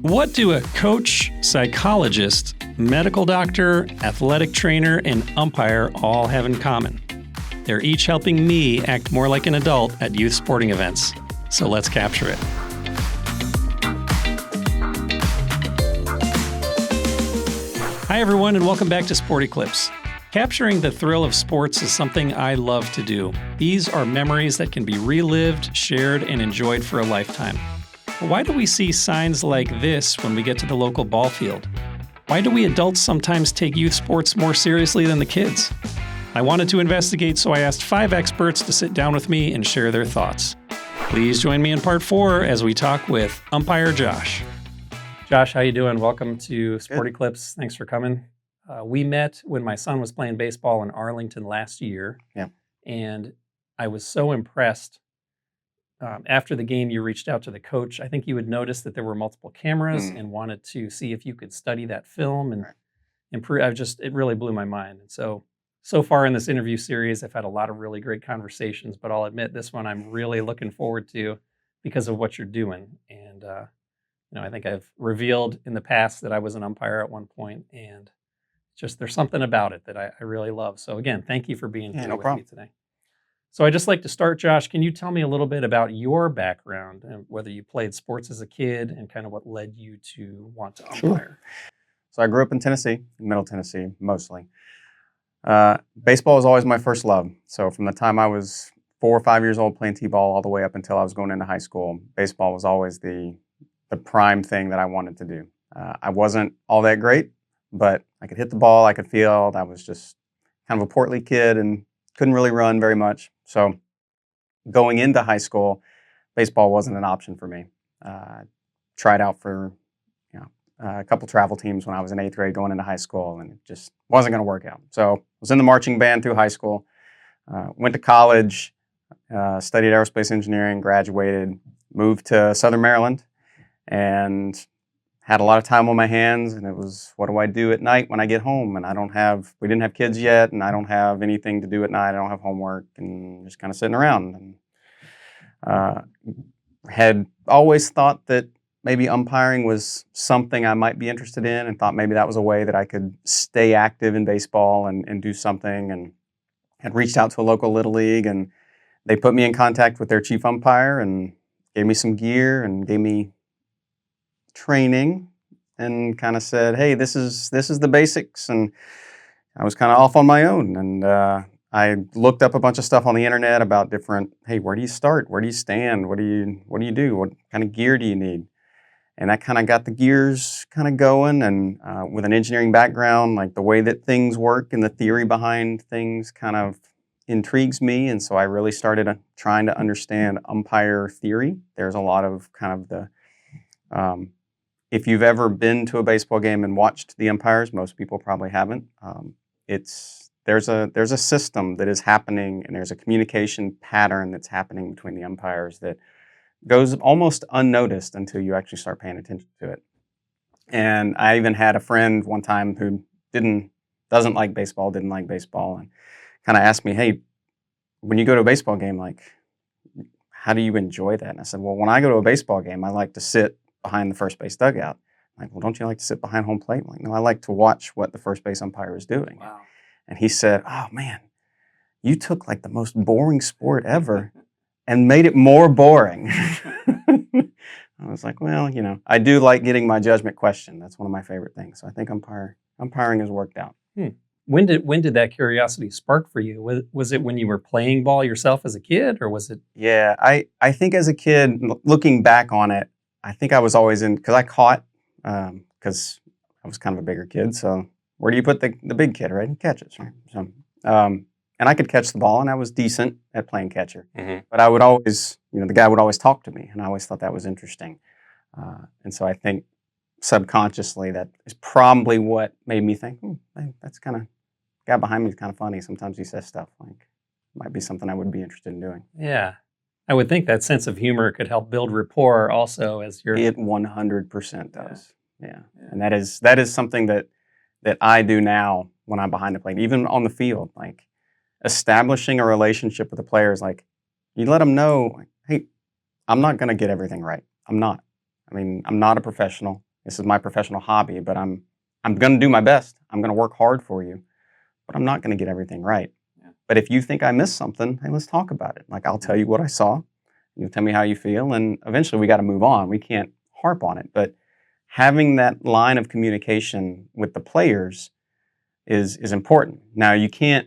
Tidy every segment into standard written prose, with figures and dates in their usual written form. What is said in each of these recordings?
What do a coach, psychologist, medical doctor, athletic trainer, and umpire all have in common? They're each helping me act more like an adult at youth sporting events. So let's capture it. Hi, everyone, and welcome back to Sporty-Clips. Capturing the thrill of sports is something I love to do. These are memories that can be relived, shared, and enjoyed for a lifetime. But why do we see signs like this when we get to the local ball field? Why do we adults sometimes take youth sports more seriously than the kids? I wanted to investigate, so I asked 5 experts to sit down with me and share their thoughts. Please join me in part 4 as we talk with umpire Josh. Josh, how you doing? Welcome to Sporty-Clips. Thanks for coming. We met when my son was playing baseball in Arlington last year. Yeah. And I was so impressed. After the game, you reached out to the coach. I think you had noticed that there were multiple cameras and wanted to see if you could study that film and improve. It really blew my mind. And so far in this interview series, I've had a lot of really great conversations, but I'll admit this one I'm really looking forward to because of what you're doing. And, I think I've revealed in the past that I was an umpire at one point, and just there's something about it that I really love. So again, thank you for being here with me today. So I'd just like to start, Josh, can you tell me a little bit about your background and whether you played sports as a kid and kind of what led you to want to umpire? Sure. So I grew up in Tennessee, Middle Tennessee, mostly. Baseball was always my first love. So from the time I was 4 or 5 years old playing t-ball all the way up until I was going into high school, baseball was always the prime thing that I wanted to do. I wasn't all that great, but I could hit the ball, I could field. I was just kind of a portly kid and couldn't really run very much. So going into high school, baseball wasn't an option for me. Tried out for a couple travel teams when I was in 8th grade going into high school, and it just wasn't going to work out. So I was in the marching band through high school, went to college, studied aerospace engineering, graduated, moved to Southern Maryland, and had a lot of time on my hands, and it was, what do I do at night when I get home? And we didn't have kids yet, and I don't have anything to do at night. I don't have homework, and just kind of sitting around. And had always thought that maybe umpiring was something I might be interested in, and thought maybe that was a way that I could stay active in baseball and do something, and had reached out to a local Little League, and they put me in contact with their chief umpire and gave me some gear and gave me training and kind of said, hey, this is the basics. And I was kind of off on my own. And I looked up a bunch of stuff on the internet about different, hey, where do you start? Where do you stand? What do you do? What kind of gear do you need? And that kind of got the gears kind of going. And with an engineering background, like the way that things work and the theory behind things kind of intrigues me. And so I really started trying to understand umpire theory. There's a lot of kind of the, if you've ever been to a baseball game and watched the umpires, most people probably haven't. There's a system that is happening, and there's a communication pattern that's happening between the umpires that goes almost unnoticed until you actually start paying attention to it. And I even had a friend one time who didn't like baseball, and kind of asked me, hey, when you go to a baseball game, like, how do you enjoy that? And I said, well, when I go to a baseball game, I like to sit behind the first base dugout. I'm like, well, don't you like to sit behind home plate? I'm like, no, I like to watch what the first base umpire is doing. Wow. And he said, oh man, you took like the most boring sport ever and made it more boring. I was like, well, I do like getting my judgment questioned. That's one of my favorite things. So I think umpiring has worked out. When did that curiosity spark for you? Was it when you were playing ball yourself as a kid, or was it? Yeah, I think as a kid, looking back on it, I think I was always because I caught, because I was kind of a bigger kid. So where do you put the big kid, right? He catches, right? So, and I could catch the ball, and I was decent at playing catcher. Mm-hmm. But I would always, the guy would always talk to me, and I always thought that was interesting. And so I think subconsciously that is probably what made me think, that's kind of, guy behind me is kind of funny. Sometimes he says stuff like, might be something I would be interested in doing. Yeah. I would think that sense of humor could help build rapport also as you're... It 100% does. Yeah. And that is something that I do now when I'm behind the plate, even on the field, like establishing a relationship with the players. Like, you let them know, hey, I'm not going to get everything right. I'm not. I mean, I'm not a professional. This is my professional hobby, but I'm going to do my best. I'm going to work hard for you, but I'm not going to get everything right. Yeah. But if you think I missed something, hey, let's talk about it. Like, I'll tell you what I saw. You tell me how you feel, and eventually we got to move on. We can't harp on it, but having that line of communication with the players is important. Now, you're not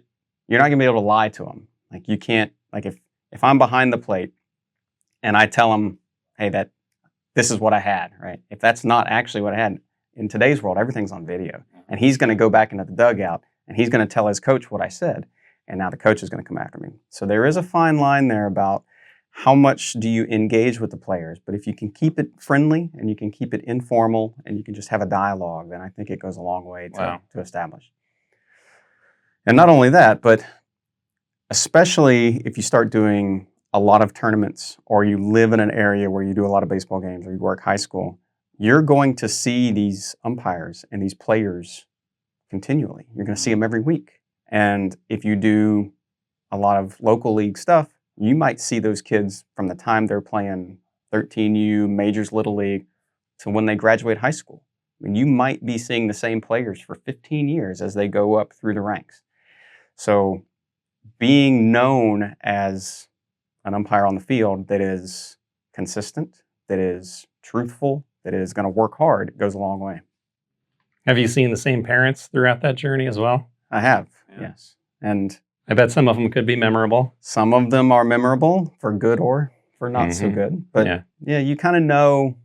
going to be able to lie to them. Like, you can't, like, if I'm behind the plate and I tell them, hey, this is what I had, right? If that's not actually what I had, in today's world, everything's on video. And he's going to go back into the dugout and he's going to tell his coach what I said. And now the coach is going to come after me. So there is a fine line there about how much do you engage with the players. But if you can keep it friendly and you can keep it informal and you can just have a dialogue, then I think it goes a long way to establish. And not only that, but especially if you start doing a lot of tournaments or you live in an area where you do a lot of baseball games or you work high school, you're going to see these umpires and these players continually. You're going to see them every week. And if you do a lot of local league stuff, you might see those kids from the time they're playing 13U, Majors Little League, to when they graduate high school. I mean, you might be seeing the same players for 15 years as they go up through the ranks. So being known as an umpire on the field that is consistent, that is truthful, that is going to work hard, it goes a long way. Have you seen the same parents throughout that journey as well? I have, yes. And I bet some of them could be memorable. Some of them are memorable for good or for not so good. But yeah, you kind of know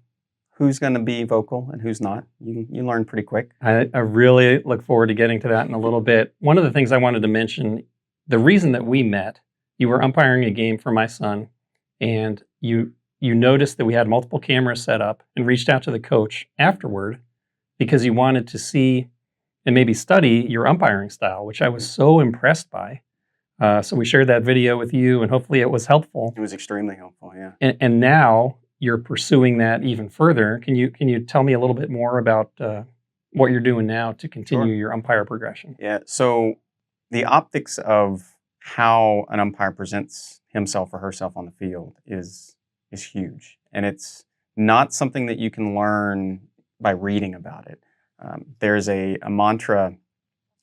who's going to be vocal and who's not. You learn pretty quick. I really look forward to getting to that in a little bit. One of the things I wanted to mention, the reason that we met, you were umpiring a game for my son, and you noticed that we had multiple cameras set up and reached out to the coach afterward because you wanted to see and maybe study your umpiring style, which I was so impressed by. So we shared that video with you, and hopefully it was helpful. It was extremely helpful, yeah. And now you're pursuing that even further. Can you tell me a little bit more about what you're doing now to continue your umpire progression? Yeah, so the optics of how an umpire presents himself or herself on the field is huge. And it's not something that you can learn by reading about it. There's a mantra,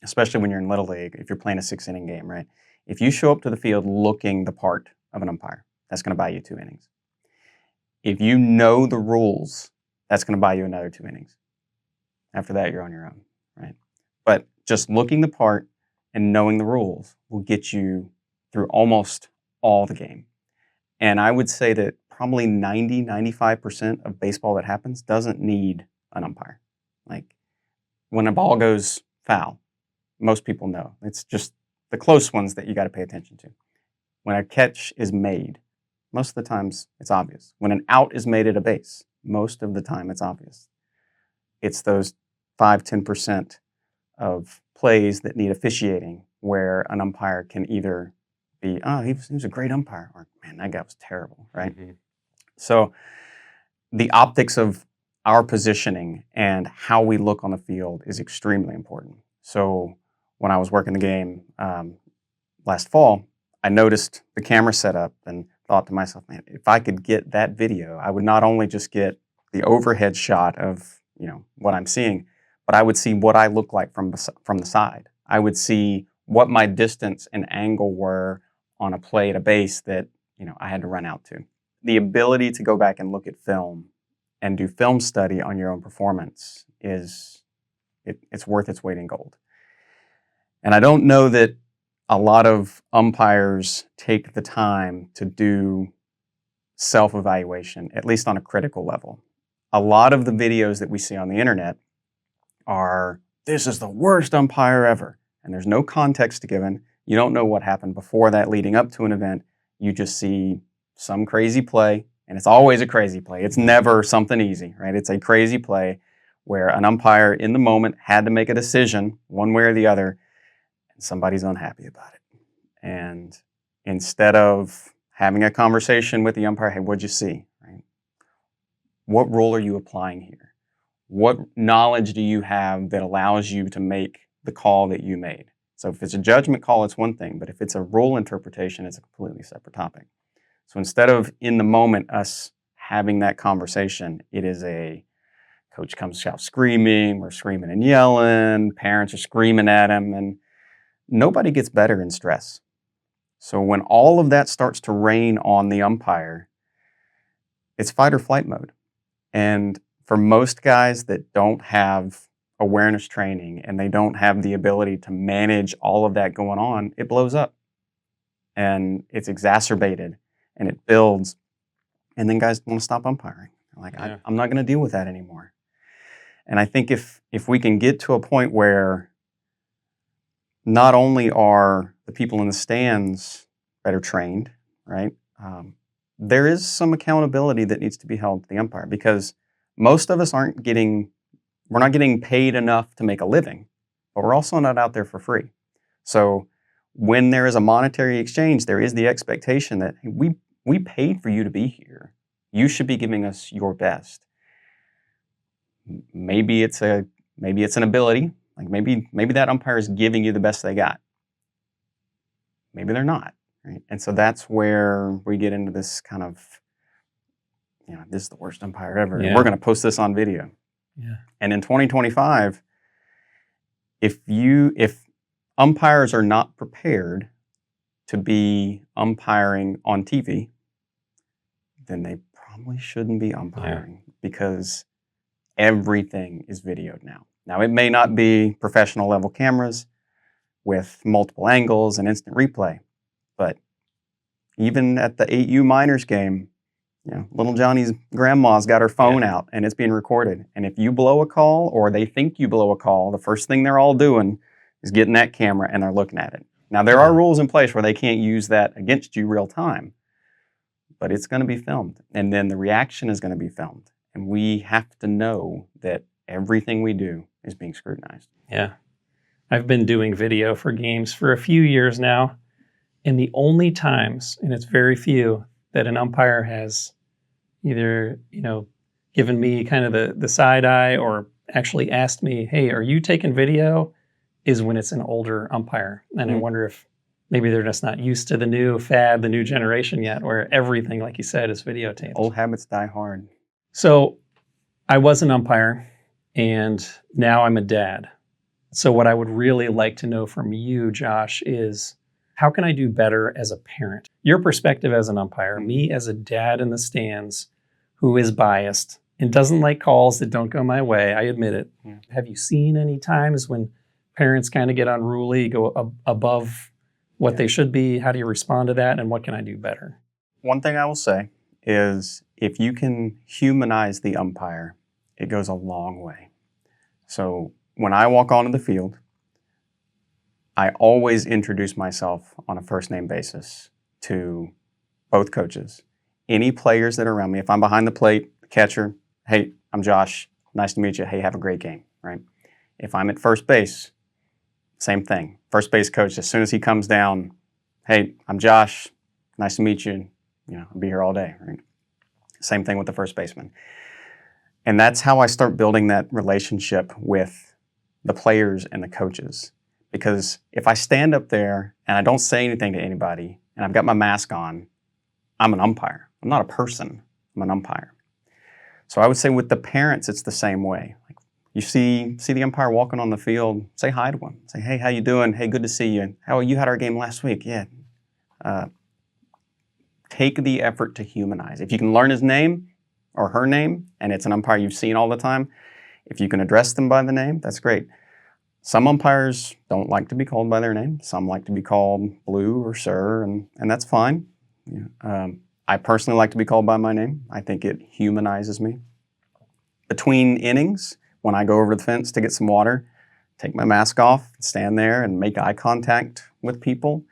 especially when you're in Little League, if you're playing a 6-inning game, right? If you show up to the field looking the part of an umpire, that's going to buy you 2 innings. If you know the rules, that's going to buy you another 2 innings. After that, you're on your own, right? But just looking the part and knowing the rules will get you through almost all the game. And I would say that probably 90-95% of baseball that happens doesn't need an umpire. Like, when a ball goes foul, most people know. It's just the close ones that you got to pay attention to. When a catch is made, most of the times it's obvious. When an out is made at a base, most of the time it's obvious. It's those 5-10% of plays that need officiating where an umpire can either be, oh, he was a great umpire, or, man, that guy was terrible, right? Mm-hmm. So the optics of our positioning and how we look on the field is extremely important. So when I was working the game last fall, I noticed the camera setup and thought to myself, man, if I could get that video, I would not only just get the overhead shot of, what I'm seeing, but I would see what I look like from the side. I would see what my distance and angle were on a play at a base that, I had to run out to. The ability to go back and look at film and do film study on your own performance it's worth its weight in gold. And I don't know that a lot of umpires take the time to do self-evaluation, at least on a critical level. A lot of the videos that we see on the internet are, this is the worst umpire ever. And there's no context given. You don't know what happened before that leading up to an event. You just see some crazy play, and it's always a crazy play. It's never something easy, right? It's a crazy play where an umpire in the moment had to make a decision one way or the other, and somebody's unhappy about it. And instead of having a conversation with the umpire, hey, what'd you see? Right? What rule are you applying here? What knowledge do you have that allows you to make the call that you made? So if it's a judgment call, it's one thing, but if it's a rule interpretation, it's a completely separate topic. So instead of in the moment us having that conversation, it is a Coach comes out screaming, we're screaming and yelling, parents are screaming at him, and nobody gets better in stress. So when all of that starts to rain on the umpire, it's fight or flight mode. And for most guys that don't have awareness training and they don't have the ability to manage all of that going on, it blows up and it's exacerbated and it builds. And then guys want to stop umpiring. Like, Yeah. I'm not going to deal with that anymore. And I think if we can get to a point where not only are the people in the stands better trained, right? There is some accountability that needs to be held to the umpire, because most of us we're not getting paid enough to make a living, but we're also not out there for free. So when there is a monetary exchange, there is the expectation that, hey, we paid for you to be here. You should be giving us your best. Maybe it's an ability. Like maybe that umpire is giving you the best they got. Maybe they're not. Right? And so that's where we get into this kind of, this is the worst umpire ever. Yeah. And we're going to post this on video. Yeah. And in 2025, if umpires are not prepared to be umpiring on TV, then they probably shouldn't be umpiring, because everything is videoed now. Now, it may not be professional level cameras with multiple angles and instant replay, but even at the 8U minors game, little Johnny's grandma's got her phone out and it's being recorded. And if you blow a call or they think you blow a call, the first thing they're all doing is getting that camera and they're looking at it. Now, there are rules in place where they can't use that against you real time, but it's going to be filmed. And then the reaction is going to be filmed. And we have to know that everything we do is being scrutinized. Yeah. I've been doing video for games for a few years now. And the only times, and it's very few, that an umpire has either, given me kind of the side eye or actually asked me, hey, are you taking video, is when it's an older umpire. And I wonder if maybe they're just not used to the new fad, the new generation yet, where everything, like you said, is videotaped. Old habits die hard. So I was an umpire and now I'm a dad. So what I would really like to know from you, Josh, is how can I do better as a parent? Your perspective as an umpire, me as a dad in the stands who is biased and doesn't like calls that don't go my way. I admit it. Yeah. Have you seen any times when parents kind of get unruly, go above what they should be? How do you respond to that? And what can I do better? One thing I will say is if you can humanize the umpire, it goes a long way. So when I walk onto the field, I always introduce myself on a first name basis to both coaches. Any players that are around me, if I'm behind the plate, the catcher, hey, I'm Josh, nice to meet you, hey, have a great game, right? If I'm at first base, same thing. First base coach, as soon as he comes down, hey, I'm Josh, nice to meet you, I'll be here all day, right? Same thing with the first baseman. And that's how I start building that relationship with the players and the coaches. Because if I stand up there and I don't say anything to anybody and I've got my mask on, I'm an umpire. I'm not a person. I'm an umpire. So I would say with the parents, it's the same way. Like you see the umpire walking on the field, say hi to him. Say, hey, how you doing? Hey, good to see you. How you had our game last week? Yeah. Take the effort to humanize. If you can learn his name or her name, and it's an umpire you've seen all the time, if you can address them by the name, that's great. Some umpires don't like to be called by their name. Some like to be called Blue or Sir, and that's fine. I personally like to be called by my name. I think it humanizes me. Between innings, when I go over the fence to get some water, take my mask off, stand there and make eye contact with people.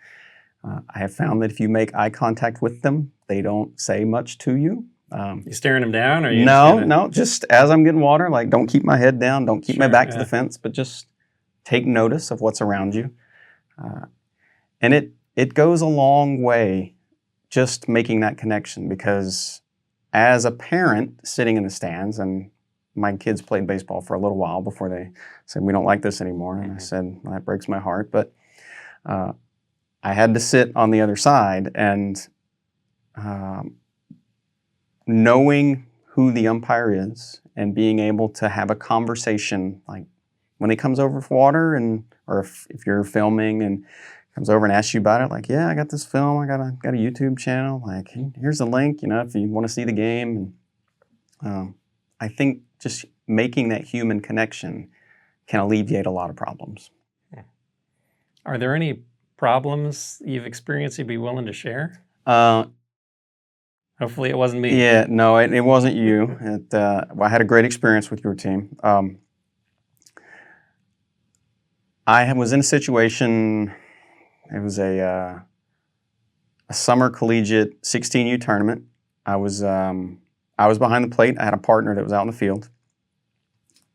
I have found that if you make eye contact with them, they don't say much to you. You staring them down? Or you No, just as I'm getting water, like don't keep my head down, don't keep my back to the fence, but just take notice of what's around you. And it goes a long way just making that connection, because as a parent sitting in the stands, and my kids played baseball for a little while before they said, we don't like this anymore. And I said, well, that breaks my heart. But I had to sit on the other side, and knowing who the umpire is and being able to have a conversation, like when he comes over for water, or if you're filming and comes over and asks you about it, like, yeah, I got this film, I got a YouTube channel, like, here's the link, if you want to see the game. And I think just making that human connection can alleviate a lot of problems. Are there any problems you've experienced you'd be willing to share? Hopefully it wasn't me. Yeah, no, it wasn't you. I had a great experience with your team. I was in a situation, it was a summer collegiate 16U tournament. I was behind the plate. I had a partner that was out in the field,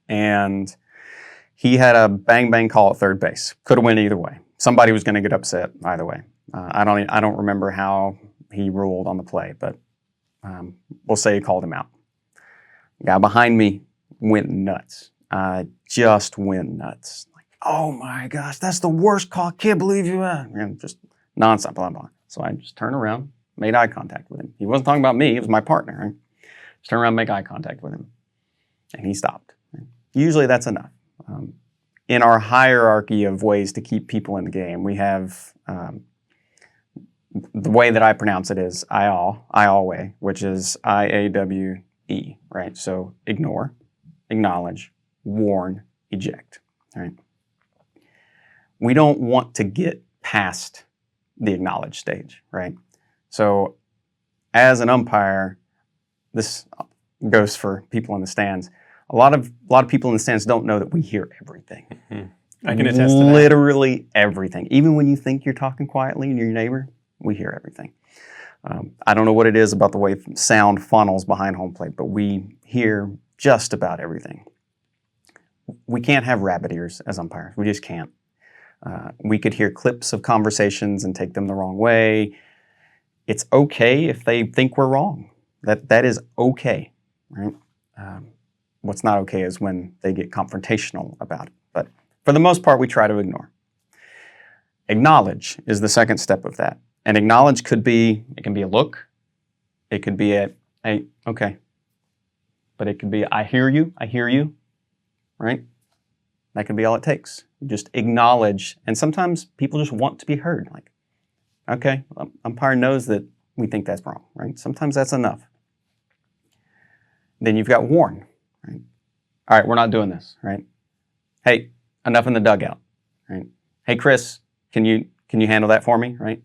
and he had a bang call at third base. Could have went either way. Somebody was going to get upset either way. I don't remember how he ruled on the play, but we'll say he called him out. The guy behind me went nuts. Just went nuts. Like, oh my gosh, that's the worst call. Can't believe you. And just nonstop, blah, blah. So I just turned around, made eye contact with him. He wasn't talking about me. It was my partner. Right? Just turn around, make eye contact with him. And he stopped. Right? Usually that's enough. In our hierarchy of ways to keep people in the game, we have the way that I pronounce it is IAW way, which is IAWE, right? So ignore, acknowledge, warn, eject, right? We don't want to get past the acknowledge stage, right? So as an umpire, this goes for people in the stands. A lot of people in the stands don't know that we hear everything. Mm-hmm. I can attest to that. Literally everything. Even when you think you're talking quietly and your neighbor, we hear everything. I don't know what it is about the way sound funnels behind home plate, but we hear just about everything. We can't have rabbit ears as umpires. We just can't. We could hear clips of conversations and take them the wrong way. It's okay if they think we're wrong. That is okay, right? What's not okay is when they get confrontational about it. But for the most part, we try to ignore. Acknowledge is the second step of that. And acknowledge it can be a look. It could be hey, okay. But it could be, I hear you, right? That can be all it takes. You just acknowledge. And sometimes people just want to be heard. Like, okay, umpire knows that we think that's wrong, right? Sometimes that's enough. Then you've got warn, right? All right, we're not doing this, right? Hey, enough in the dugout, right? Hey, Chris, can you handle that for me, right?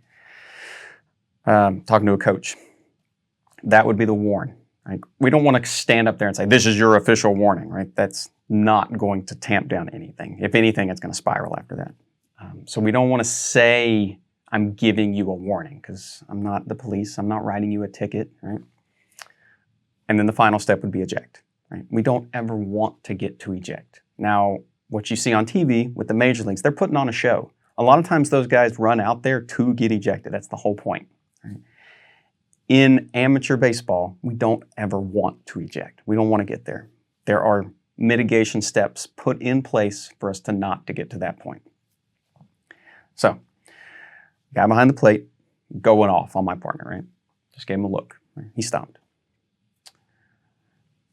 Talking to a coach. That would be the warn. Right? We don't want to stand up there and say, this is your official warning, right? That's not going to tamp down anything. If anything, it's going to spiral after that. So we don't want to say, I'm giving you a warning, because I'm not the police. I'm not writing you a ticket, right? And then the final step would be eject, right? We don't ever want to get to eject. Now, what you see on TV with the major leagues, they're putting on a show. A lot of times those guys run out there to get ejected. That's the whole point. Right? In amateur baseball, we don't ever want to eject. We don't want to get there. There are mitigation steps put in place for us not to get to that point. So, guy behind the plate, going off on my partner, right? Just gave him a look. Right? He stopped.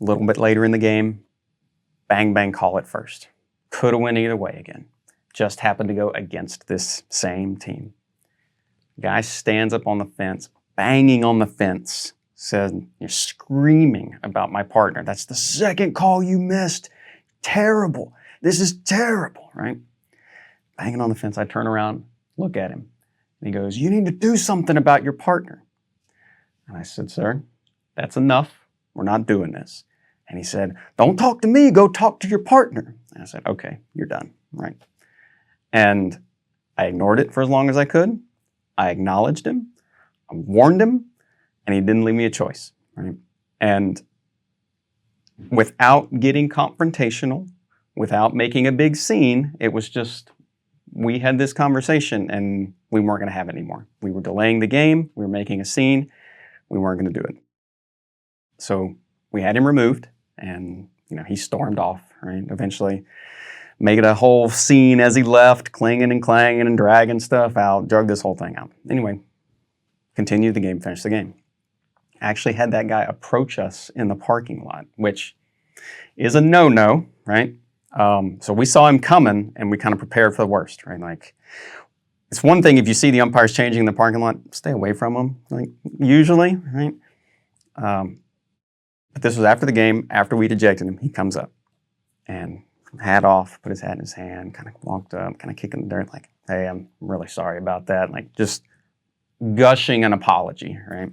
A little bit later in the game, bang call at first. Could have went either way again. Just happened to go against this same team. Guy stands up on the fence, banging on the fence, says, you're screaming about my partner. That's the second call you missed. Terrible. This is terrible, right? Banging on the fence. I turn around, look at him. And he goes, you need to do something about your partner. And I said, sir, that's enough. We're not doing this. And he said, don't talk to me. Go talk to your partner. And I said, okay, you're done, right? And I ignored it for as long as I could. I acknowledged him. I warned him. And he didn't leave me a choice, right? And without getting confrontational, without making a big scene, it was just, we had this conversation and we weren't going to have it anymore. We were delaying the game. We were making a scene. We weren't going to do it. So we had him removed, and he stormed off, right? Eventually made a whole scene as he left, clinging and clanging and dragging stuff out, drug this whole thing out. Anyway, continued the game, finished the game. Actually had that guy approach us in the parking lot, which is a no-no, right? So we saw him coming, and we kind of prepared for the worst, right? Like, it's one thing if you see the umpires changing in the parking lot, stay away from them, like, usually, right? But this was after the game, after we'd ejected him. He comes up, and hat off, put his hat in his hand, kind of walked up, kind of kicking the dirt, like, hey, I'm really sorry about that. Like, just gushing an apology, right?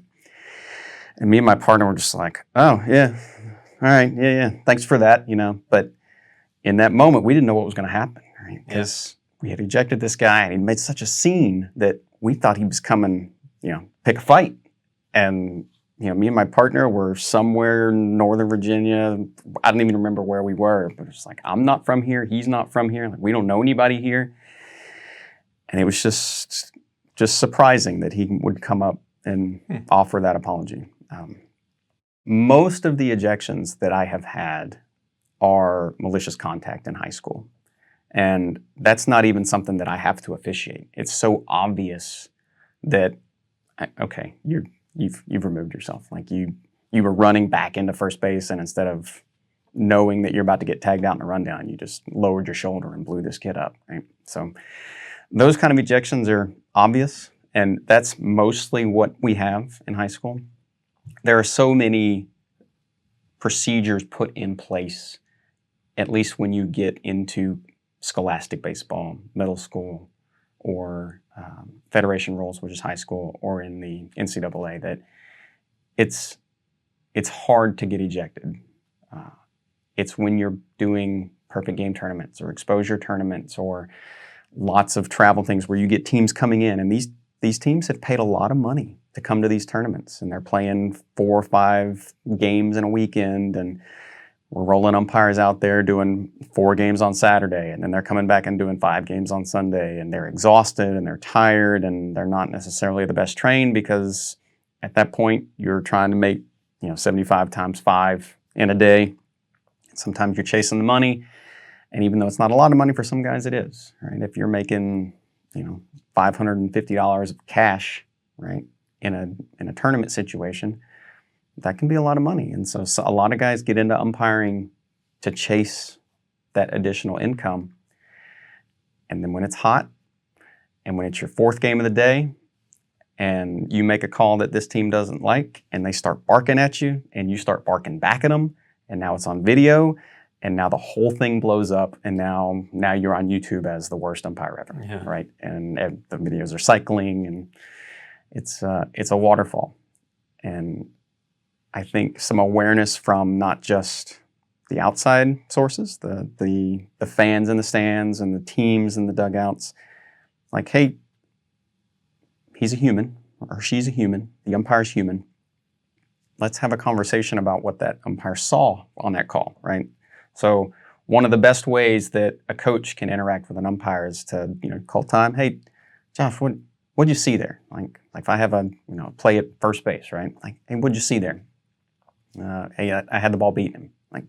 And me and my partner were just like, oh, yeah, all right, yeah, thanks for that, But in that moment, we didn't know what was going to happen, right? Because we had ejected this guy, and he made such a scene that we thought he was coming, pick a fight. And me and my partner were somewhere in Northern Virginia. I don't even remember where we were, but it's like, I'm not from here. He's not from here. Like, we don't know anybody here. And it was just surprising that he would come up and offer that apology. Most of the ejections that I have had are malicious contact in high school. And that's not even something that I have to officiate. It's so obvious that, okay, you've removed yourself. Like, you were running back into first base, and instead of knowing that you're about to get tagged out in a rundown, you just lowered your shoulder and blew this kid up, right? So those kind of ejections are obvious, and that's mostly what we have in high school. There are so many procedures put in place, at least when you get into scholastic baseball, middle school, or federation rules, which is high school, or in the NCAA, that it's hard to get ejected. It's when you're doing perfect game tournaments or exposure tournaments or lots of travel things where you get teams coming in, and these teams have paid a lot of money to come to these tournaments, and they're playing 4 or 5 games in a weekend, and we're rolling umpires out there doing 4 games on Saturday, and then they're coming back and doing 5 games on Sunday, and they're exhausted and they're tired and they're not necessarily the best trained, because at that point you're trying to make 75 times 5 in a day. Sometimes you're chasing the money, and even though it's not a lot of money for some guys, it is, right? If you're making $550 of cash, right, in a tournament situation, that can be a lot of money. And so a lot of guys get into umpiring to chase that additional income. And then when it's hot, and when it's your 4th game of the day, and you make a call that this team doesn't like, and they start barking at you, and you start barking back at them, and now it's on video, and now the whole thing blows up, and now you're on YouTube as the worst umpire ever, right? And the videos are cycling, and it's a waterfall. And I think some awareness from not just the outside sources, the fans in the stands and the teams in the dugouts, like, hey, he's a human, or she's a human, the umpire's human. Let's have a conversation about what that umpire saw on that call, right? So one of the best ways that a coach can interact with an umpire is to, call time. Hey, Josh, what'd you see there? Like if I have a play at first base, right? Like, hey, what'd you see there? Hey, I had the ball beating him. Like,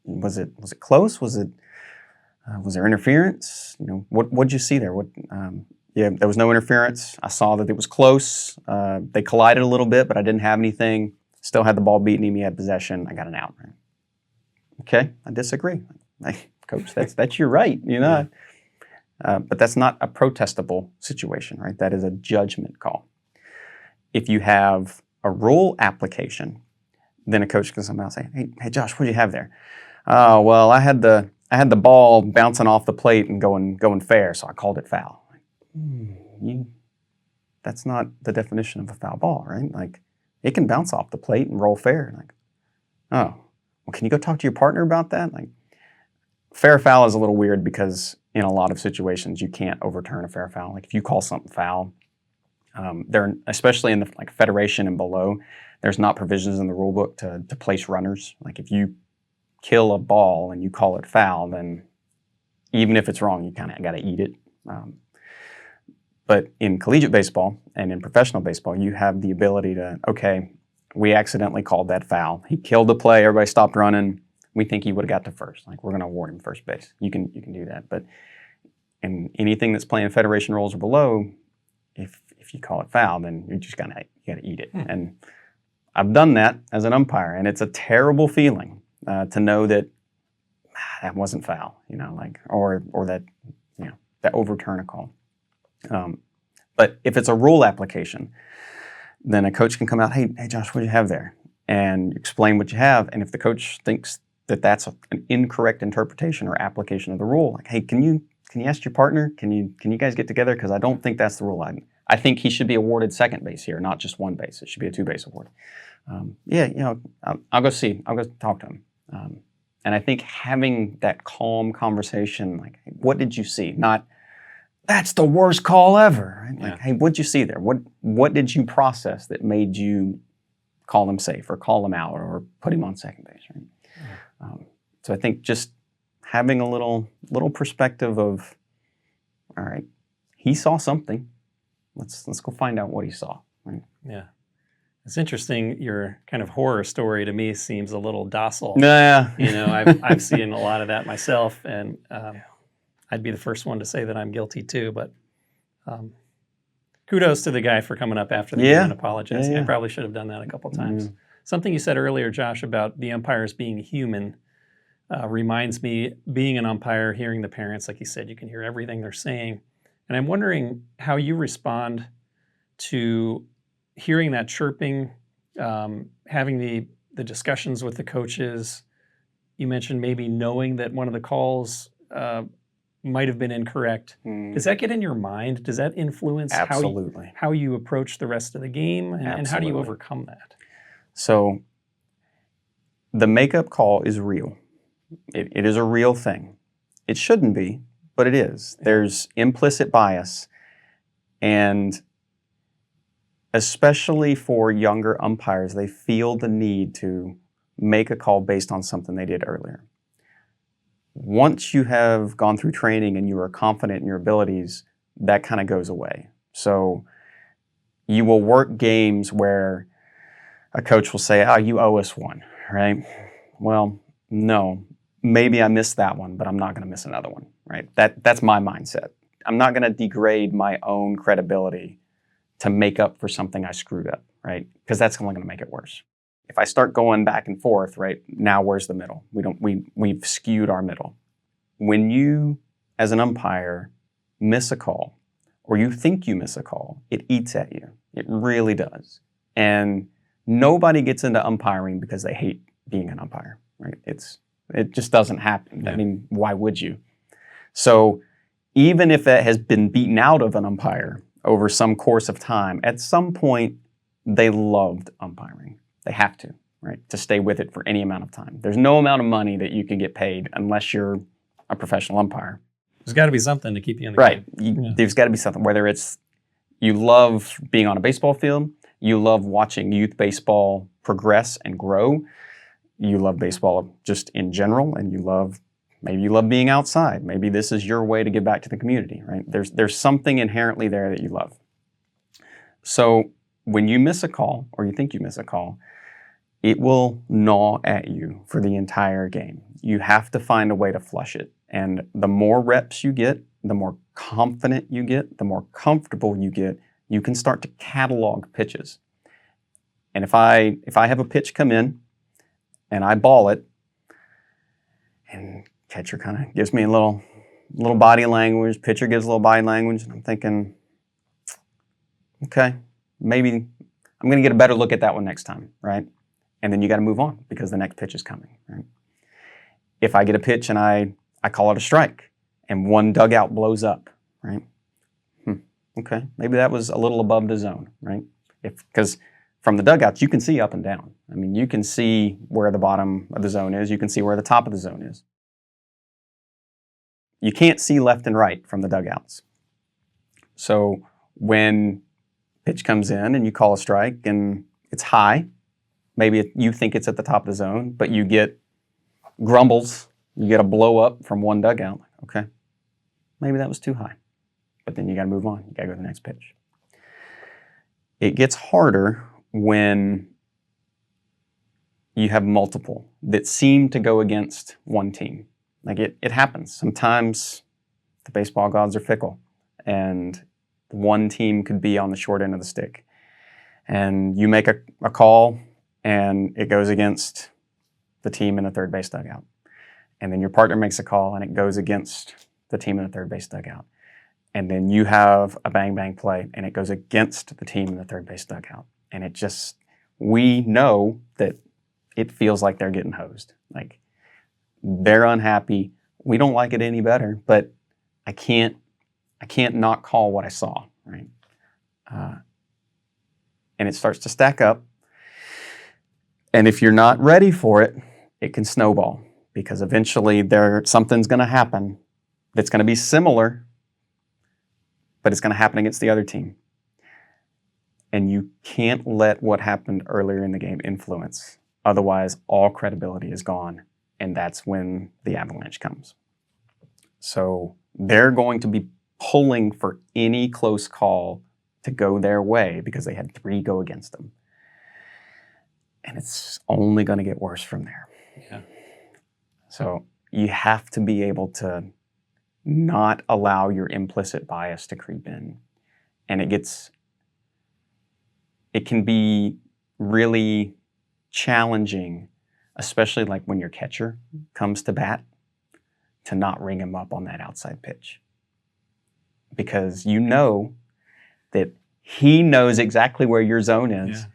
was it close? Was there interference? What'd you see there? Yeah, there was no interference. I saw that it was close. They collided a little bit, but I didn't have anything. Still had the ball beating him. He had possession. I got an out. Right? Okay, I disagree. Like, Coach, that's your right. But that's not a protestable situation, right? That is a judgment call. If you have a rule application, then a coach can somehow say, "Hey, Josh, what do you have there?" Oh, well, I had the ball bouncing off the plate and going fair, so I called it foul. That's not the definition of a foul ball, right? Like, it can bounce off the plate and roll fair. Like, oh, well, can you go talk to your partner about that? Like, fair foul is a little weird because in a lot of situations you can't overturn a fair foul. Like, if you call something foul, especially in the federation and below, there's not provisions in the rule book to place runners. Like, if you kill a ball and you call it foul, then even if it's wrong, you kind of got to eat it. But in collegiate baseball and in professional baseball, you have the ability to, okay, we accidentally called that foul. He killed the play. Everybody stopped running. We think he would have got to first. Like, we're going to award him first base. You can do that. But in anything that's playing federation rules or below, if you call it foul, then you just got to eat it. And I've done that as an umpire, and it's a terrible feeling. to know that that wasn't foul, like or that that overturn a call. But if it's a rule application, then a coach can come out, hey Josh, what do you have there? And explain what you have. And if the coach thinks that that's an incorrect interpretation or application of the rule, like, hey, can you ask your partner? Can you guys get together? Because I don't think that's the rule. I think he should be awarded second base here, not just one base. It should be a 2-base award. I'll go see. I'll go talk to him. And I think having that calm conversation, like, hey, what did you see? Not, that's the worst call ever. Right? Like, hey, what'd you see there? What did you process that made you call him safe or call him out or put him on second base? Right? Yeah. So I think just having a little perspective of, all right, he saw something. Let's go find out what he saw. Right? Yeah. It's interesting. Your kind of horror story to me seems a little docile. Yeah. I've seen a lot of that myself, and I'd be the first one to say that I'm guilty too. But kudos to the guy for coming up after the game and apologizing. I probably should have done that a couple times. Something you said earlier, Josh, about the umpires being human reminds me, being an umpire, hearing the parents, like you said, you can hear everything they're saying. And I'm wondering how you respond to hearing that chirping, having the discussions with the coaches. You mentioned maybe knowing that one of the calls might have been incorrect. Does that get in your mind? Does that influence how you approach the rest of the game? And how do you overcome that? So the makeup call is real. It is a real thing. It shouldn't be, but it is. There's implicit bias. And especially for younger umpires, they feel the need to make a call based on something they did earlier. Once you have gone through training and you are confident in your abilities, that kind of goes away. So you will work games where a coach will say, you owe us one, right? Well, no, maybe I missed that one, but I'm not going to miss another one, right? That's my mindset. I'm not going to degrade my own credibility to make up for something I screwed up, right? Because that's only going to make it worse. If I start going back and forth, right, now where's the middle? We've skewed our middle. When you, as an umpire, miss a call, or you think you miss a call, it eats at you. It really does. And nobody gets into umpiring because they hate being an umpire, right? It just doesn't happen. Yeah. I mean, why would you? So even if that has been beaten out of an umpire over some course of time, at some point they loved umpiring. They have to, right? To stay with it for any amount of time. There's no amount of money that you can get paid unless you're a professional umpire. There's got to be something to keep you in the game. Right. There's got to be something, whether it's you love being on a baseball field, you love watching youth baseball progress and grow, you love baseball just in general, and maybe you love being outside. Maybe this is your way to give back to the community, right? There's something inherently there that you love. So when you miss a call, or you think you miss a call, it will gnaw at you for the entire game. You have to find a way to flush it. And the more reps you get, the more confident you get, the more comfortable you get, you can start to catalog pitches. And if I have a pitch come in and I ball it, and catcher kind of gives me a little body language, pitcher gives a little body language, and I'm thinking, okay, maybe I'm going to get a better look at that one next time, right? And then you got to move on because the next pitch is coming, right? If I get a pitch and I call it a strike and one dugout blows up, right? Okay, maybe that was a little above the zone, right? Because from the dugouts, you can see up and down. I mean, you can see where the bottom of the zone is. You can see where the top of the zone is. You can't see left and right from the dugouts. So when pitch comes in and you call a strike and it's high, maybe you think it's at the top of the zone, but you get grumbles, you get a blow up from one dugout. Okay, maybe that was too high. But then you got to move on. You got to go to the next pitch. It gets harder when you have multiple that seem to go against one team. Like it happens. Sometimes the baseball gods are fickle and one team could be on the short end of the stick. And you make a call and it goes against the team in the third base dugout. And then your partner makes a call and it goes against the team in the third base dugout. And then you have a bang bang play and it goes against the team in the third base dugout. And it just, we know that it feels like they're getting hosed. Like they're unhappy. We don't like it any better, but I can't not call what I saw, right? And it starts to stack up. And if you're not ready for it, it can snowball because eventually something's going to happen that's going to be similar, but it's going to happen against the other team. And you can't let what happened earlier in the game influence. Otherwise, all credibility is gone, and that's when the avalanche comes. So they're going to be pulling for any close call to go their way because they had 3 go against them. And it's only going to get worse from there. Yeah. So you have to be able to not allow your implicit bias to creep in. And it can be really challenging, especially like when your catcher comes to bat, to not ring him up on that outside pitch. Because you know that he knows exactly where your zone is,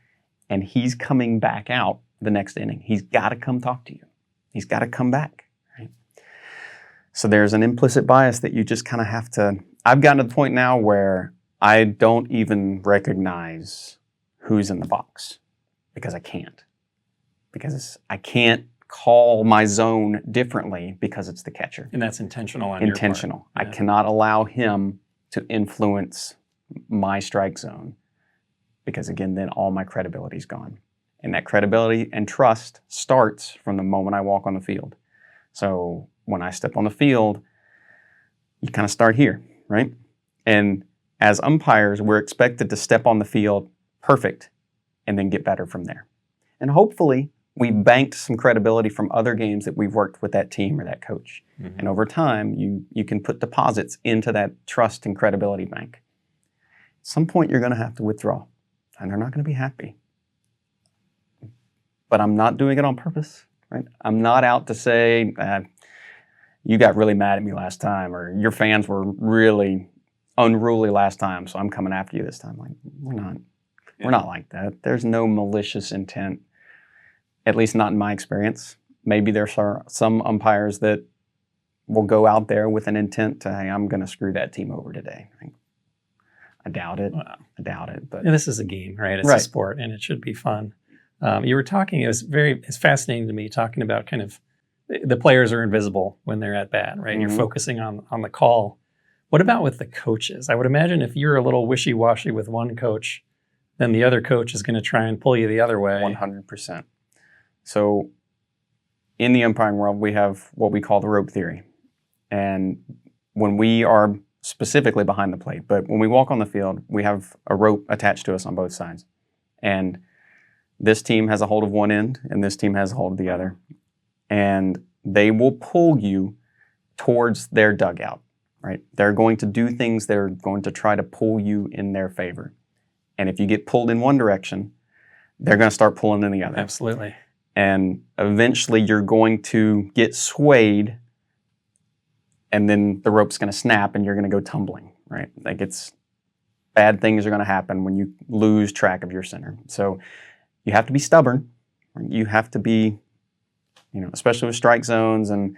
and he's coming back out the next inning. He's got to come talk to you. He's got to come back. Right? So there's an implicit bias that you just kind of have to. I've gotten to the point now where I don't even recognize who's in the box because I can't. Because I can't call my zone differently because it's the catcher. And that's intentional on your part. Intentional. I cannot allow him to influence my strike zone because, again, then all my credibility is gone. And that credibility and trust starts from the moment I walk on the field. So when I step on the field, you kind of start here, right? And as umpires, we're expected to step on the field perfect and then get better from there. And hopefully, we've banked some credibility from other games that we've worked with that team or that coach. Mm-hmm. And over time, you can put deposits into that trust and credibility bank. At some point, you're going to have to withdraw, and they're not going to be happy. But I'm not doing it on purpose, right? I'm not out to say, you got really mad at me last time, or your fans were really unruly last time, so I'm coming after you this time. Like, we're not. Yeah. We're not like that. There's no malicious intent, at least not in my experience. Maybe there's some umpires that will go out there with an intent to, hey, I'm going to screw that team over today. I doubt it. Wow. I doubt it. But this is a game, right? It's a sport, and it should be fun. You were talking, it's fascinating to me, talking about kind of the players are invisible when they're at bat, right? Mm-hmm. You're focusing on the call. What about with the coaches? I would imagine if you're a little wishy-washy with one coach, then the other coach is going to try and pull you the other way. 100%. So in the umpiring world, we have what we call the rope theory. And when we are specifically behind the plate, but when we walk on the field, we have a rope attached to us on both sides. And this team has a hold of one end, and this team has a hold of the other. And they will pull you towards their dugout, right? They're going to do things, they're going to try to pull you in their favor. And if you get pulled in one direction, they're going to start pulling in the other. Absolutely. And eventually you're going to get swayed, and then the rope's going to snap and you're going to go tumbling, right? Like bad things are going to happen when you lose track of your center. So you have to be stubborn. You have to be, especially with strike zones and,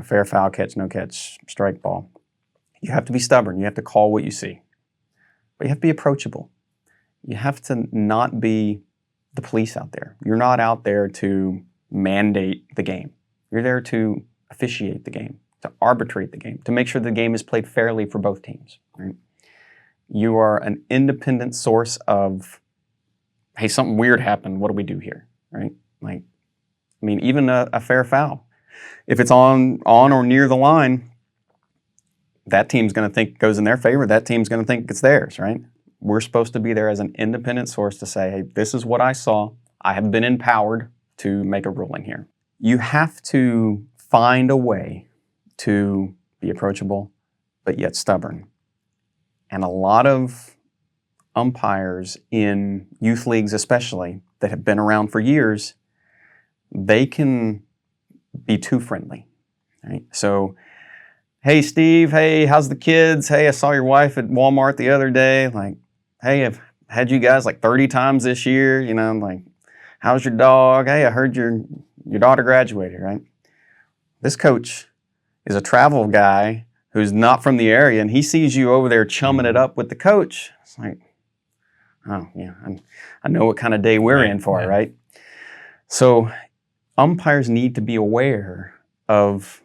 fair, foul, catch, no catch, strike, ball. You have to be stubborn. You have to call what you see. But you have to be approachable. You have to not be the police out there. You're not out there to mandate the game. You're there to officiate the game, to arbitrate the game, to make sure the game is played fairly for both teams. Right? You are an independent source of, hey, something weird happened. What do we do here? Right? Even a fair foul. If it's on or near the line, that team's going to think it goes in their favor. That team's going to think it's theirs, right? We're supposed to be there as an independent source to say, hey, this is what I saw. I have been empowered to make a ruling here. You have to find a way to be approachable, but yet stubborn. And a lot of umpires in youth leagues especially that have been around for years, they can be too friendly, right? So, hey, Steve, hey, how's the kids? Hey, I saw your wife at Walmart the other day. Like, hey, I've had you guys like 30 times this year. You know, like, how's your dog? Hey, I heard your daughter graduated, right? This coach is a travel guy who's not from the area, and he sees you over there chumming it up with the coach. It's like, oh, yeah, I know what kind of day we're in for, right? So umpires need to be aware of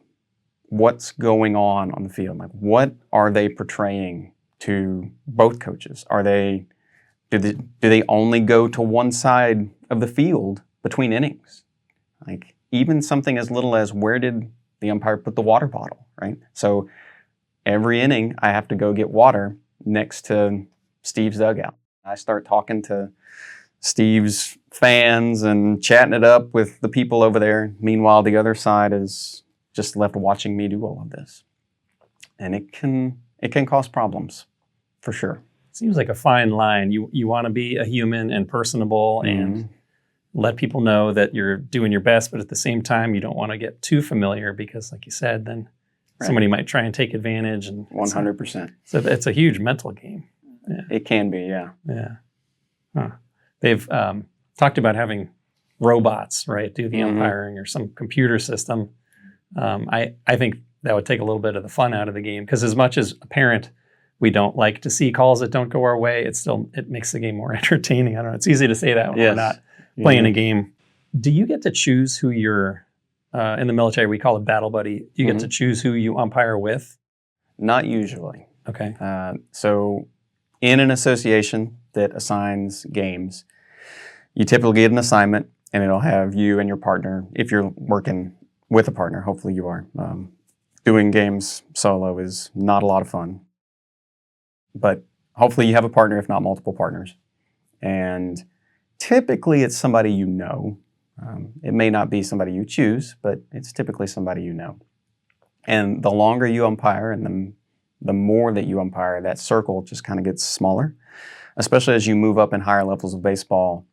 what's going on the field. Like, what are they portraying to both coaches? Do they only go to one side of the field between innings? Like, even something as little as, where did the umpire put the water bottle, right? So every inning, I have to go get water next to Steve's dugout. I start talking to Steve's fans and chatting it up with the people over there. Meanwhile, the other side is just left watching me do all of this. And it can cause problems, for sure. Seems like a fine line. You want to be a human and personable and let people know that you're doing your best, but at the same time, you don't want to get too familiar because, like you said, then somebody might try and take advantage. And 100%. So it's a huge mental game. Yeah. It can be, yeah. Yeah. Huh. They've talked about having robots, right, do the umpiring or some computer system. I think that would take a little bit of the fun out of the game, because as much as a parent, we don't like to see calls that don't go our way, it makes the game more entertaining. I don't know. It's easy to say that when we're not playing a game. Do you get to choose who you're, in the military, we call it battle buddy. Do you get to choose who you umpire with? Not usually. Okay. So in an association that assigns games, you typically get an assignment, and it'll have you and your partner. If you're working with a partner, hopefully you are. Doing games solo is not a lot of fun. But hopefully you have a partner, if not multiple partners. And typically it's somebody you know. It may not be somebody you choose, but it's typically somebody you know. And the longer you umpire and the more that you umpire, that circle just kind of gets smaller. Especially as you move up in higher levels of baseball,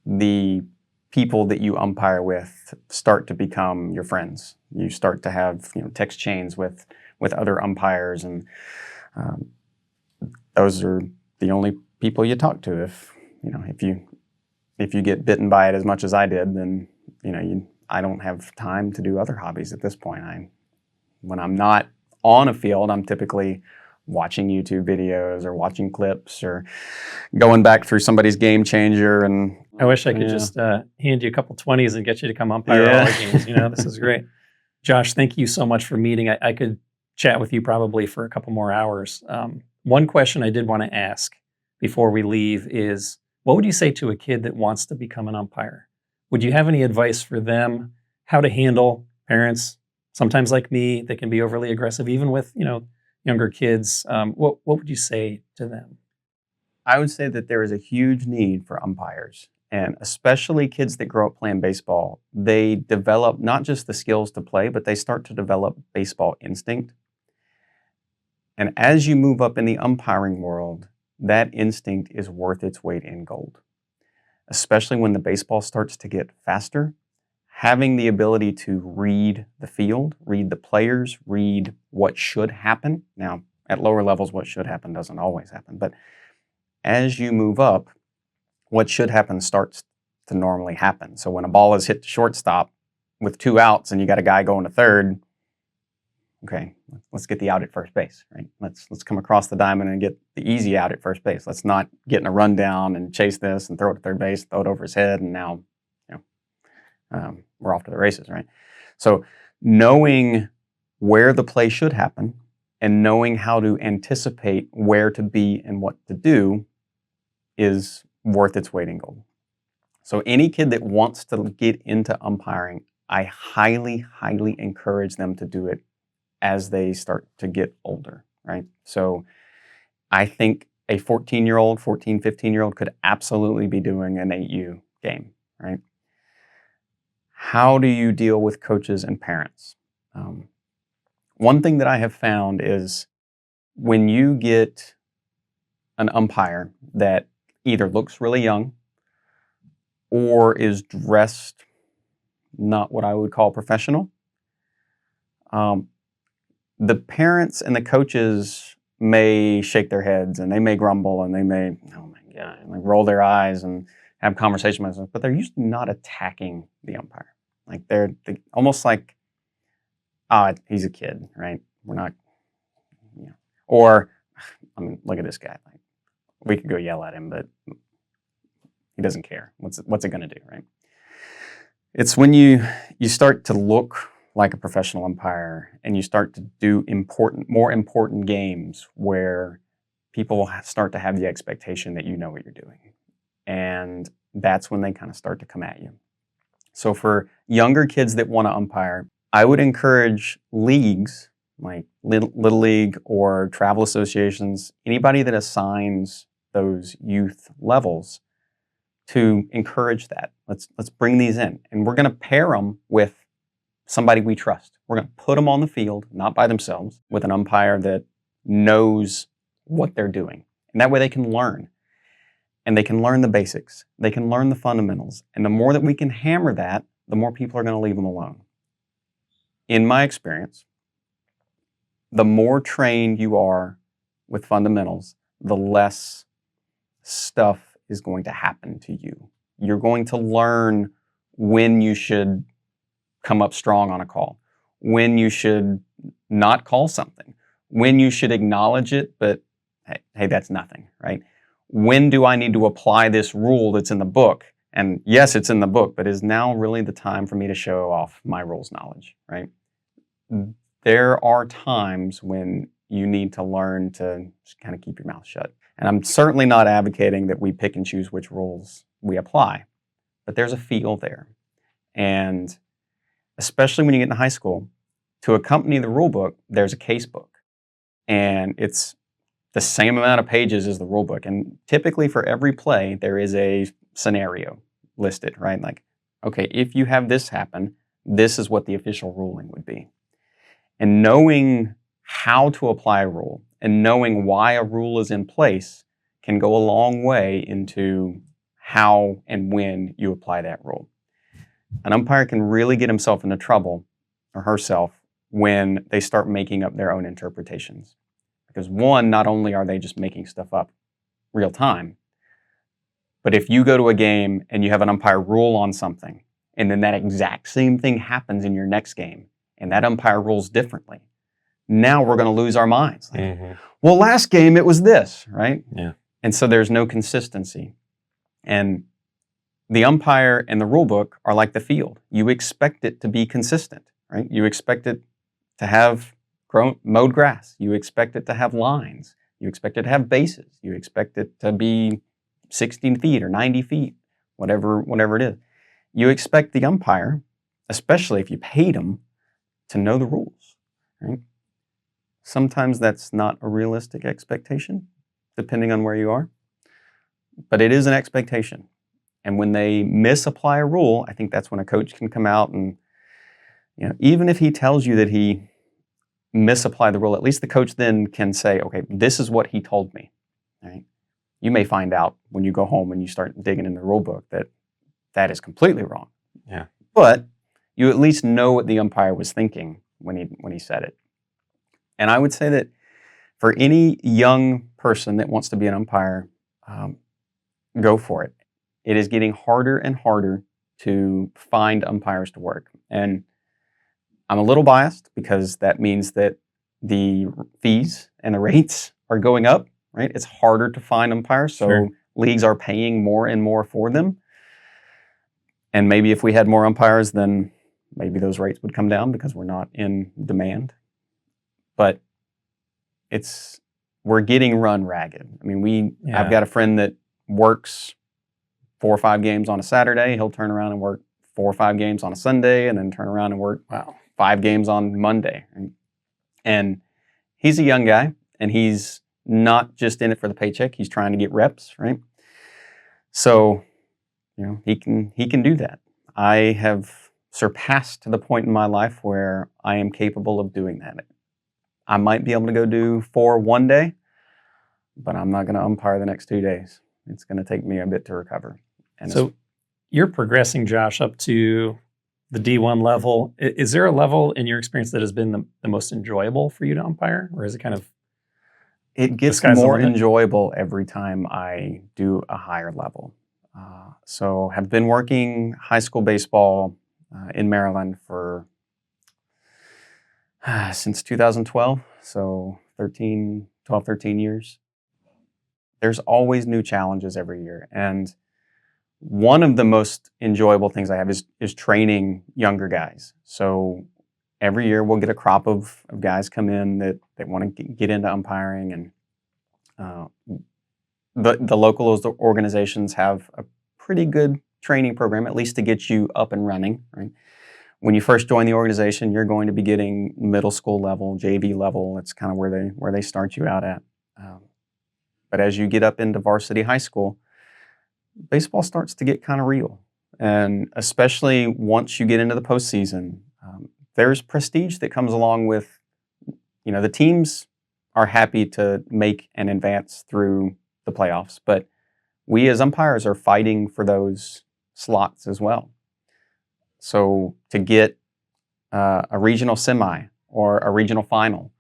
the people that you umpire with start to become your friends. You start to have text chains with other umpires, and those are the only people you talk to. If you get bitten by it as much as I did, then I don't have time to do other hobbies at this point. When I'm not on a field, I'm typically watching YouTube videos or watching clips or going back through somebody's Game Changer. And I wish I could just hand you a couple 20s and get you to come umpire all our games. This is great. Josh, thank you so much for meeting. I could chat with you probably for a couple more hours. One question I did want to ask before we leave is, what would you say to a kid that wants to become an umpire? Would you have any advice for them, how to handle parents? Sometimes, like me, they can be overly aggressive, even with younger kids. What would you say to them? I would say that there is a huge need for umpires, and especially kids that grow up playing baseball. They develop not just the skills to play, but they start to develop baseball instinct. And as you move up in the umpiring world, that instinct is worth its weight in gold. Especially when the baseball starts to get faster, having the ability to read the field, read the players, read what should happen. Now, at lower levels, what should happen doesn't always happen. But as you move up, what should happen starts to normally happen. So when a ball is hit to shortstop with 2 outs and you got a guy going to third, okay, let's get the out at first base, right? Let's come across the diamond and get the easy out at first base. Let's not get in a rundown and chase this and throw it to third base, throw it over his head, and now we're off to the races, right? So knowing where the play should happen and knowing how to anticipate where to be and what to do is worth its weight in gold. So any kid that wants to get into umpiring, I highly, highly encourage them to do it as they start to get older, right? So I think a 14-year-old, 15-year-old could absolutely be doing an 8U game, right? How do you deal with coaches and parents? One thing that I have found is when you get an umpire that either looks really young or is dressed not what I would call professional. The parents and the coaches may shake their heads and they may grumble and they may, oh my God, like roll their eyes and have conversation with us, but they're usually not attacking the umpire. Like they're almost like, oh, he's a kid, right? We're not, or I mean, look at this guy. Like, we could go yell at him, but he doesn't care. What's it going to do, right? It's when you start to look like a professional umpire and you start to do more important games where people start to have the expectation that you know what you're doing. And that's when they kind of start to come at you. So for younger kids that want to umpire, I would encourage leagues like Little League or travel associations, anybody that assigns those youth levels, to encourage that. Let's bring these in. And we're going to pair them with somebody we trust. We're going to put them on the field, not by themselves, with an umpire that knows what they're doing. And that way they can learn. And they can learn the basics. They can learn the fundamentals. And the more that we can hammer that, the more people are going to leave them alone. In my experience, the more trained you are with fundamentals, the less stuff is going to happen to you. You're going to learn when you should come up strong on a call, when you should not call something, when you should acknowledge it, but hey, that's nothing, right? When do I need to apply this rule that's in the book? And yes, it's in the book, but is now really the time for me to show off my rules knowledge, right? There are times when you need to learn to just kind of keep your mouth shut. And I'm certainly not advocating that we pick and choose which rules we apply, but there's a feel there. And especially when you get into high school, to accompany the rule book, there's a case book. And it's the same amount of pages as the rule book. And typically for every play, there is a scenario listed, right? Like, okay, if you have this happen, this is what the official ruling would be. And knowing how to apply a rule and knowing why a rule is in place can go a long way into how and when you apply that rule. An umpire can really get himself into trouble, or herself, when they start making up their own interpretations. Because one, not only are they just making stuff up real time, but if you go to a game and you have an umpire rule on something, and then that exact same thing happens in your next game, and that umpire rules differently, now we're going to lose our minds. Like, well, last game it was this, right? Yeah. And so there's no consistency. And the umpire and the rule book are like the field. You expect it to be consistent, right? You expect it to have mowed grass. You expect it to have lines. You expect it to have bases. You expect it to be 16 feet or 90 feet, whatever it is. You expect the umpire, especially if you paid him, to know the rules, right? Sometimes that's not a realistic expectation, depending on where you are, but it is an expectation. And when they misapply a rule, I think that's when a coach can come out and, even if he tells you that he misapplied the rule, at least the coach then can say, okay, this is what he told me, right? You may find out when you go home and you start digging in the rule book that that is completely wrong. Yeah. But you at least know what the umpire was thinking when he said it. And I would say that for any young person that wants to be an umpire, go for it. It is getting harder and harder to find umpires to work. And I'm a little biased because that means that the fees and the rates are going up, right? It's harder to find umpires, so Sure. Leagues are paying more and more for them. And maybe if we had more umpires, then maybe those rates would come down because we're not in demand. But we're getting run ragged. I mean, I've got a friend that works 4 or 5 games on a Saturday. He'll turn around and work 4 or 5 games on a Sunday, and then turn around and work 5 games on Monday. And he's a young guy, and he's not just in it for the paycheck. He's trying to get reps, right? So, he can do that. I have surpassed to the point in my life where I am capable of doing that. I might be able to go do 4 one day, but I'm not going to umpire the next 2 days. It's going to take me a bit to recover. And so you're progressing, Josh, up to the D1 level. Is there a level in your experience that has been the most enjoyable for you to umpire, or is it kind of It the gets sky's the more limit? enjoyable every time I do a higher level. So have been working high school baseball in Maryland for since 2012, so 13 years. There's always new challenges every year. And one of the most enjoyable things I have is training younger guys. So every year we'll get a crop of guys come in that want to get into umpiring, and uh, the local organizations have a pretty good training program, at least to get you up and running, right? When you first join the organization, you're going to be getting middle school level, JV level. That's kind of where they start you out at. But as you get up into varsity high school, baseball starts to get kind of real. And especially once you get into the postseason, there's prestige that comes along with, the teams are happy to make an advance through the playoffs, but we as umpires are fighting for those slots as well. So to get a regional semi or a regional final,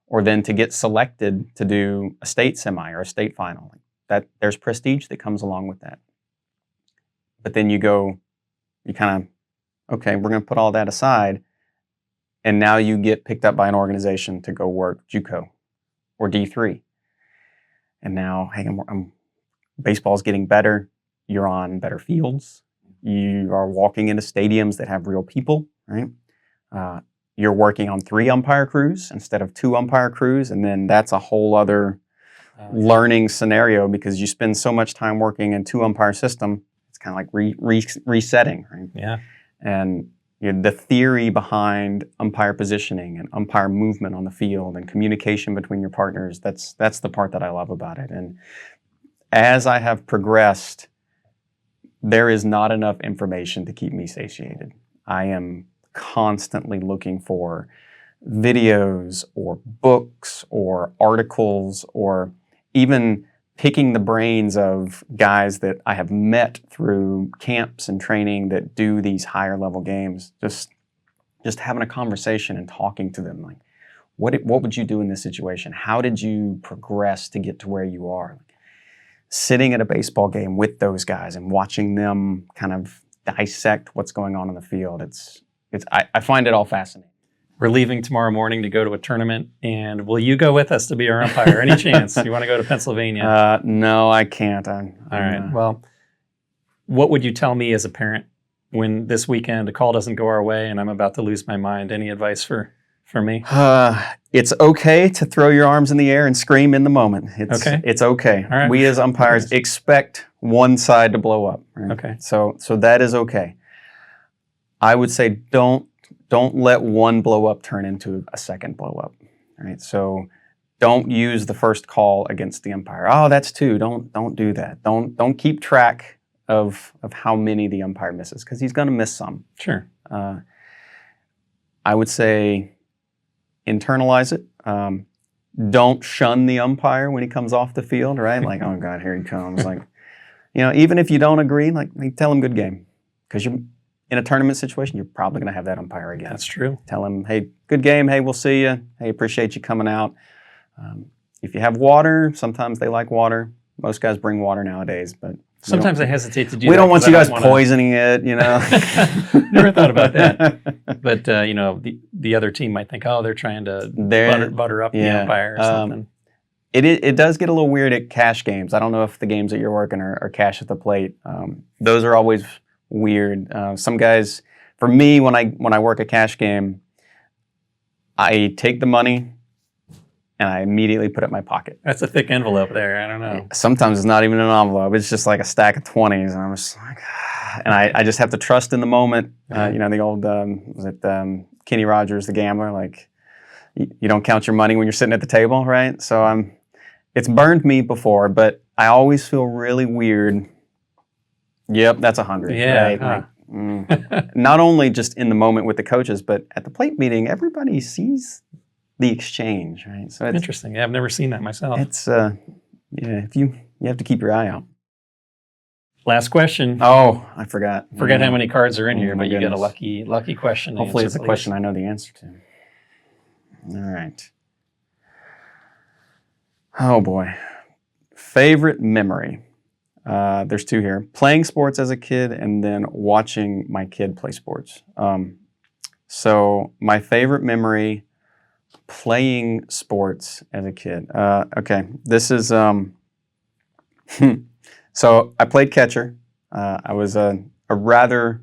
or then to get selected to do a state semi or a state final, that there's prestige that comes along with that. But then you kind of, okay, we're going to put all that aside, and now you get picked up by an organization to go work JUCO or D3. And now, hey, baseball's getting better. You're on better fields. You are walking into stadiums that have real people, right? You're working on 3 umpire crews instead of 2 umpire crews, and then that's a whole other learning scenario because you spend so much time working in 2 umpire system. It's kind of like resetting, right? Yeah. And the theory behind umpire positioning and umpire movement on the field and communication between your partners, that's the part that I love about it. And as I have progressed, there is not enough information to keep me satiated. I am constantly looking for videos or books or articles, or even picking the brains of guys that I have met through camps and training that do these higher level games. Just having a conversation and talking to them, like, what would you do in this situation? How did you progress to get to where you are? Sitting at a baseball game with those guys and watching them kind of dissect what's going on in the field. I find it all fascinating. We're leaving tomorrow morning to go to a tournament, and will you go with us to be our umpire? Any chance? You want to go to Pennsylvania? No, I can't. All right. Well, what would you tell me as a parent when this weekend a call doesn't go our way and I'm about to lose my mind? Any advice for me? It's okay to throw your arms in the air and scream in the moment. It's okay. All right. We as umpires expect one side to blow up. Right? Okay. So that is okay. I would say don't let one blow up turn into a second blow up. Right? So don't use the first call against the umpire. Oh, that's 2. Don't do that. Don't keep track of how many the umpire misses, because he's going to miss some. Sure. I would say internalize it. Don't shun the umpire when he comes off the field, right? Like, oh God, here he comes. Like, even if you don't agree, like tell him good game, because you're in a tournament situation. You're probably going to have that umpire again. That's true. Tell him, hey, good game. Hey, we'll see you. Hey, appreciate you coming out. If you have water, sometimes they like water. Most guys bring water nowadays, but sometimes I hesitate to do that. We don't want you guys poisoning it, Never thought about that. But, the other team might think, oh, they're trying to butter up the umpire or something. It does get a little weird at cash games. I don't know if the games that you're working are cash at the plate. Those are always weird. Some guys, for me, when I work a cash game, I take the money and I immediately put it in my pocket. That's a thick envelope there. I don't know. Sometimes it's not even an envelope. It's just like a stack of 20s, and I'm just like, and I just have to trust in the moment. The old Kenny Rogers, the gambler, like you don't count your money when you're sitting at the table, right? So it's burned me before, but I always feel really weird. Yep, that's 100. Yeah. Right? Like, not only just in the moment with the coaches, but at the plate meeting, everybody sees the exchange, right? So it's interesting. Yeah, I've never seen that myself. It's if you have to keep your eye out. Last question. Oh, I forgot. Forget how many cards are in here, my but you got a goodness. lucky question. to Hopefully answer, it's a please. question I know the answer to. All right. Oh boy. Favorite memory. There's two here. Playing sports as a kid and then watching my kid play sports. So my favorite memory, playing sports as a kid. Okay, this is, so I played catcher. I was a rather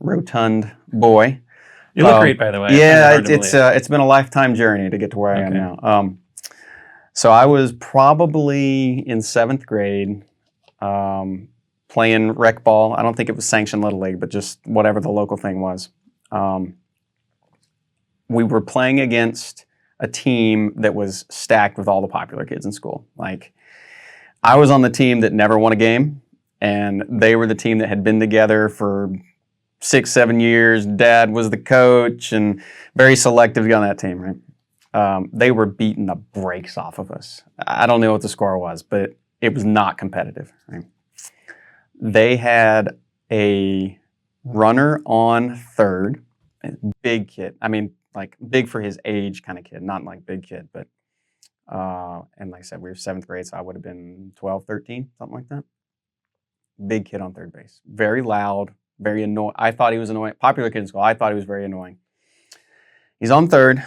rotund boy. You look great, by the way. I find it Yeah, hard to believe. it's been a lifetime journey to get to where I am Okay. now. So I was probably in 7th grade, playing rec ball. I don't think it was sanctioned Little League, but just whatever the local thing was. We were playing against a team that was stacked with all the popular kids in school. Like, I was on the team that never won a game, and they were the team that had been together for 6, 7 years. Dad was the coach, and very selective to get on that team, right? They were beating the brakes off of us. I don't know what the score was, but it was not competitive. Right? They had a runner on third, big kid. I mean, like big for his age kind of kid, not like big kid, but, and like I said, we were 7th grade, so I would have been 12, 13, something like that. Big kid on third base. Very loud, very annoying. I thought he was annoying. Popular kid in school. I thought he was very annoying. He's on third,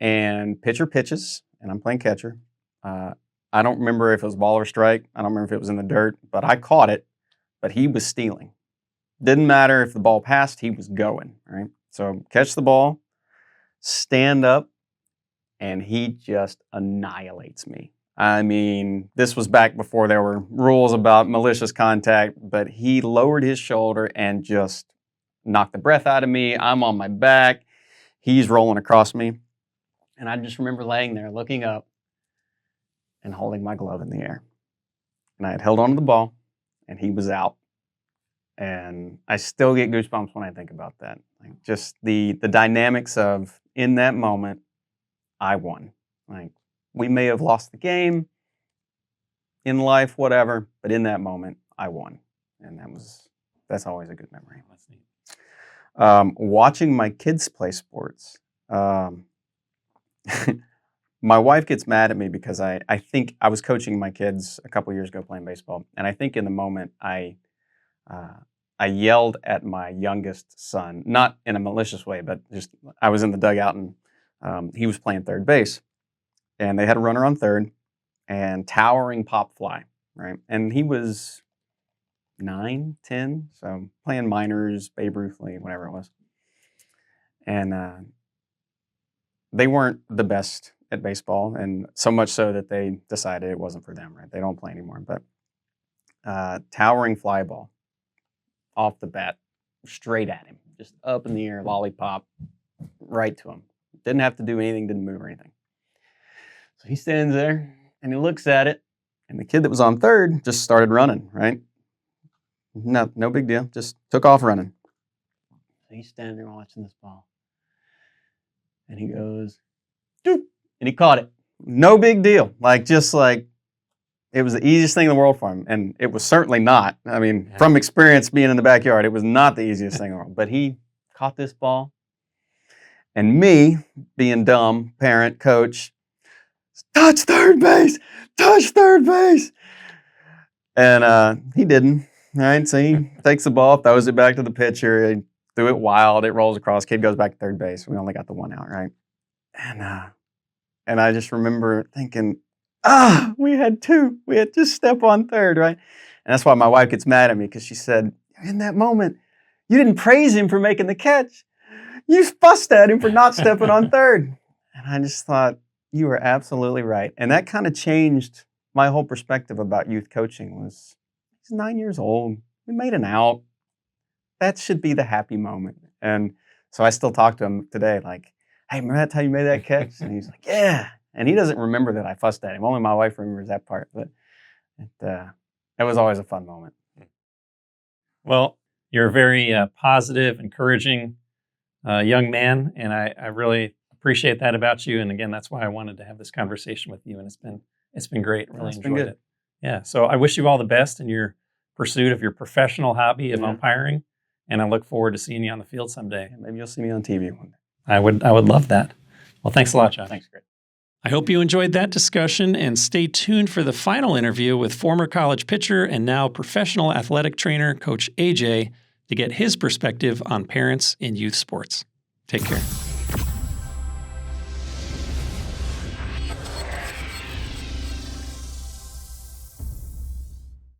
and pitcher pitches, and I'm playing catcher. I don't remember if it was ball or strike. I don't remember if it was in the dirt, but I caught it, but he was stealing. Didn't matter if the ball passed, he was going, right? So catch the ball, stand up, and he just annihilates me. I mean, this was back before there were rules about malicious contact, but he lowered his shoulder and just knocked the breath out of me. I'm on my back. He's rolling across me. And I just remember laying there looking up and holding my glove in the air. And I had held onto the ball, and he was out. And I still get goosebumps when I think about that. Like, just the dynamics of, in that moment, I won. Like, we may have lost the game in life, whatever, but in that moment, I won. And that's always a good memory. That's neat. Watching my kids play sports. My wife gets mad at me because I think I was coaching my kids a couple years ago playing baseball, and I think in the moment I yelled at my youngest son, not in a malicious way, but just I was in the dugout and he was playing third base, and they had a runner on third, and towering pop fly, right? And he was 9, 10, so playing minors, Babe Ruth League, whatever it was, and they weren't the best at baseball, and so much so that they decided it wasn't for them, right? They don't play anymore, but towering fly ball off the bat, straight at him, just up in the air, lollipop, right to him. Didn't have to do anything, didn't move or anything. So he stands there, and he looks at it, and the kid that was on third just started running, right? No big deal, just took off running. So he's standing there watching this ball, and he goes, doop, and he caught it. No big deal. Just like it was the easiest thing in the world for him. And it was certainly not. I mean, from experience being in the backyard, it was not the easiest thing in the world. But he caught this ball. And me, being dumb, parent, coach, touch third base, touch third base. And he didn't, right? So he takes the ball, throws it back to the pitcher, he threw it wild, it rolls across, kid goes back to third base. We only got the one out, right? And I just remember thinking, we had two. We had just step on third, right? And that's why my wife gets mad at me, because she said, in that moment, you didn't praise him for making the catch. You fussed at him for not stepping on third. And I just thought, you were absolutely right. And that kind of changed my whole perspective about youth coaching. Was he's 9 years old. We made an out. That should be the happy moment. And so I still talk to him today, like, hey, remember that time you made that catch? And he's like, yeah. And he doesn't remember that I fussed at him. Only my wife remembers that part. But it was always a fun moment. Well, you're a very positive, encouraging young man, and I really appreciate that about you. And again, that's why I wanted to have this conversation with you. And it's been great. Really enjoyed it. Yeah. So I wish you all the best in your pursuit of your professional hobby of Yeah. umpiring, and I look forward to seeing you on the field someday. Maybe you'll see me on TV one day. I would love that. Well, thanks a lot, John. Thanks, great. I hope you enjoyed that discussion, and stay tuned for the final interview with former college pitcher and now professional athletic trainer, Coach AJ, to get his perspective on parents in youth sports. Take care.